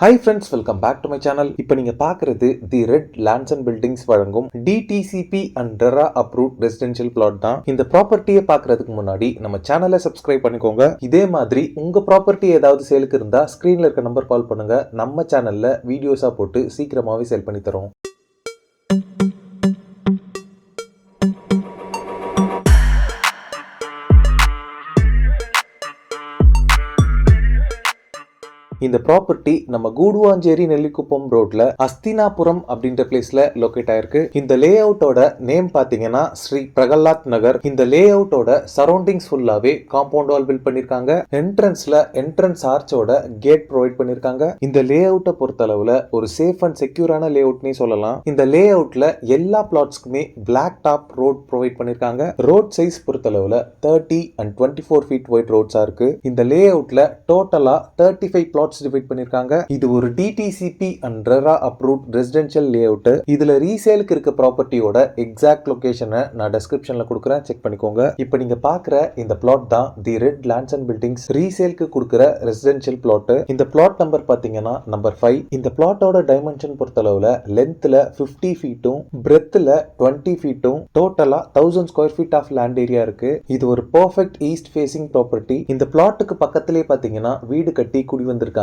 Hi friends, welcome back to my channel. இப்போ நீங்க பார்க்கிறது தி ரெட் லேண்ட்ஸ் அண்ட் பில்டிங்ஸ் வழங்கும் DTCP and RERA approved residential plot தான். இந்த ப்ராப்பர்ட்டியை பார்க்கறதுக்கு முன்னாடி நம்ம சேனலை சப்ஸ்கிரைப் பண்ணிக்கோங்க. இதே மாதிரி உங்க ப்ராப்பர்ட்டி ஏதாவது சேலுக்கு இருந்தா ஸ்கிரீன்ல இருக்க நம்பர் கால் பண்ணுங்க. நம்ம சேனல்ல வீடியோஸா போட்டு சீக்கிரமாவே சேல் பண்ணி தரோம். இந்த ப்ராப்பர்ட்டி நம்ம கூடுவாஞ்சேரி நெல்லிக்குப்பம் ரோட்ல அஸ்தினாபுரம் அப்படின்ற பிளேஸ்ல லொகேட் ஆயிருக்கு. இந்த லே அவுட்டோட நேம் பாத்தீங்கன்னா ஸ்ரீ பிரகலாத் நகர். இந்த லே அவுட்டோட சரௌண்டிங்ஸ் ஃபுல்லாவே காம்பவுண்ட் வால் பில்ட் பண்ணிருக்காங்க. என்ட்ரன்ஸ் ஆர்ச்சோட கேட் ப்ரொவைட் பண்ணிருக்காங்க. இந்த லே அவுட்டை பொறுத்த அளவுல ஒரு சேஃப் அண்ட் செக்யூரான லே அவுட்னே சொல்லலாம். இந்த லே அவுட்ல எல்லா பிளாட்ஸ்க்குமே பிளாக் டாப் ரோட் ப்ரொவைட் பண்ணிருக்காங்க. ரோட் சைஸ் பொறுத்த அளவுல 30 and 24 feet வைட் ரோட்ஸா இருக்கு. இந்த லே அவுட்ல டோட்டலா 35 பிளாட் டிவைட் பண்ணிருக்காங்க. இது ஒரு DTCP and RERA approved residential layout. இதுல ரீசேலுக்கு இருக்க ப்ராப்பர்ட்டியோட எக்ஸாக்ட் லொகேஷனை நான் டிஸ்கிரிப்ஷன்ல கொடுக்குறேன், செக் பண்ணிக்கோங்க. இப்போ நீங்க பார்க்குற இந்த பிளாட் தான் தி ரெட் லேண்ட்ஸ் அண்ட் பில்டிங்ஸ் ரீசேலுக்கு கொடுக்குற ரெசிடென்ஷியல் பிளாட். இந்த பிளாட் நம்பர் பாத்தீங்கன்னா நம்பர் 5. இந்த பிளாட்டோட டைமென்ஷன் பொறுத்தளவுல லென்த்ல 50 ஃபீட்டும் பிரெத்ல 20 ஃபீட்டும் டோட்டலா 1000 square feet of land area இருக்கு. இது ஒரு பெர்ஃபெக்ட் ஈஸ்ட் ஃபேசிங் ப்ராப்பர்ட்டி. இந்த பிளாட்டுக்கு பக்கத்திலே பாத்தீங்கன்னா வீடு கட்டி குடி வந்திருக்காங்க.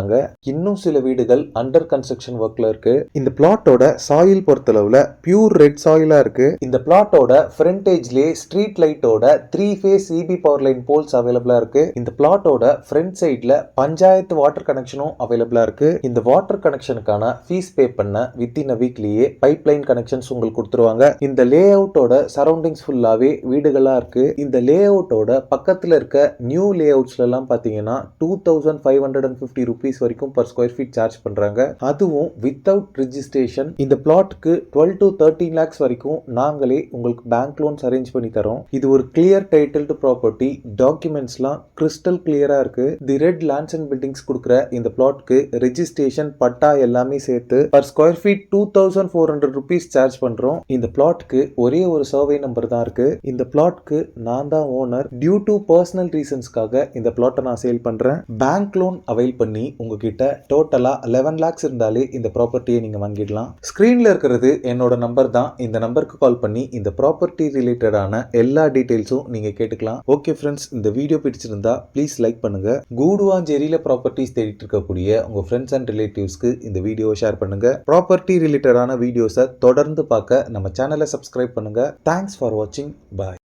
இன்னும் சில வீடுகள் அண்டர் கன்ஸ்ட்ரக்ஷன் ஒர்க்ல இருக்கு. இந்த பிளாட்டோட சாயில் பொறுத்தளவுல பியூர் ரெட் சாயிலா இருக்கு. இந்த பிளாட்டோட ஃப்ரண்டேஜ்லயே ஸ்ட்ரீட் லைட்டோட 3 phase EB power line poles அவைலபிளா இருக்கு. இந்த பிளாட்டோட ஃப்ரண்ட் சைடுல பஞ்சாயத்து வாட்டர் கனெக்ஷனும் அவைலபிளா இருக்கு. இந்த வாட்டர் கனெக்ஷனுக்கான ஃபீஸ் பே பண்ண வித்தின் அ வீக்லயே பைப் லைன் கனெக்ஷன்ஸ் உங்களுக்கு கொடுத்துருவாங்க. இந்த லே அவுட்டோட சரௌண்டிங்ஸ் ஃபுல்லாவே வீடுகளா இருக்கு. இந்த லே அவுட்டோட பக்கத்துல இருக்க நியூ லே அவுட்ஸ்ல எல்லாம் பாத்தீங்கன்னா 2550 rupees வரைக்கும் per square feet சார்ஜ் பண்றாங்க. அதுவும் வித்தவுட் ரெஜிஸ்ட்ரேஷன். இந்த பிளாட்க்கு 12 to 13 lakhs வரைக்கும் நாங்களே உங்களுக்கு பேங்க் லோன்ஸ் அரேஞ்ச் பண்ணி தரோம். இது ஒரு கிளியர் டைட்டில்டு ப்ராப்பர்ட்டி. டாக்குமெண்ட்ஸ்லாம் கிறிஸ்டல் கிளியரா இருக்கு. The red lands and buildings கொடுக்குற இந்த பிளாட்க்கு ரெஜிஸ்ட்ரேஷன் பட்டா எல்லாமே சேர்த்து per square feet 2400 rupees charge பண்றோம். இந்த பிளாட்க்கு ஒரே ஒரு சர்வே நம்பர் தான் இருக்கு. இந்த பிளாட்க்கு நான் தான் ஓனர். டியூ டு பர்சனல் ரீசன்ஸ்க்காக இந்த பிளாட்டை நான் சேல் பண்றேன். பேங்க் லோன் அவைல் பண்ணி உங்ககிட்ட டோட்டலா 11 lakhs இருந்தாலே இந்த ப்ராப்பர்ட்டியை நீங்க வாங்கிடலாம். ஸ்கிரீன்ல இருக்கிறது என்னோட நம்பர் தான். இந்த நம்பருக்கு கால் பண்ணி இந்த ப்ராப்பர்ட்டி ரிலேட்டடான எல்லா டீடைல்ஸும் நீங்க கேட்டுக்கலாம். ஓகே ஃப்ரெண்ட்ஸ், இந்த வீடியோ பிடிச்சிருந்தா ப்ளீஸ் லைக் பண்ணுங்க. கூடுவாஞ்சேரியில ப்ராப்பர்ட்டிஸ் தேடிட்டு இருக்கக்கூடிய உங்க ஃப்ரெண்ட்ஸ் அண்ட் ரிலேட்டிவ்ஸ்க்கு இந்த வீடியோவை ஷேர் பண்ணுங்க. ப்ராப்பர்ட்டி ரிலேட்டடான வீடியோஸை தொடர்ந்து பார்க்க நம்ம சேனலை சப்ஸ்கிரைப் பண்ணுங்க. தேங்க்ஸ் ஃபார் வாட்சிங். பாய்.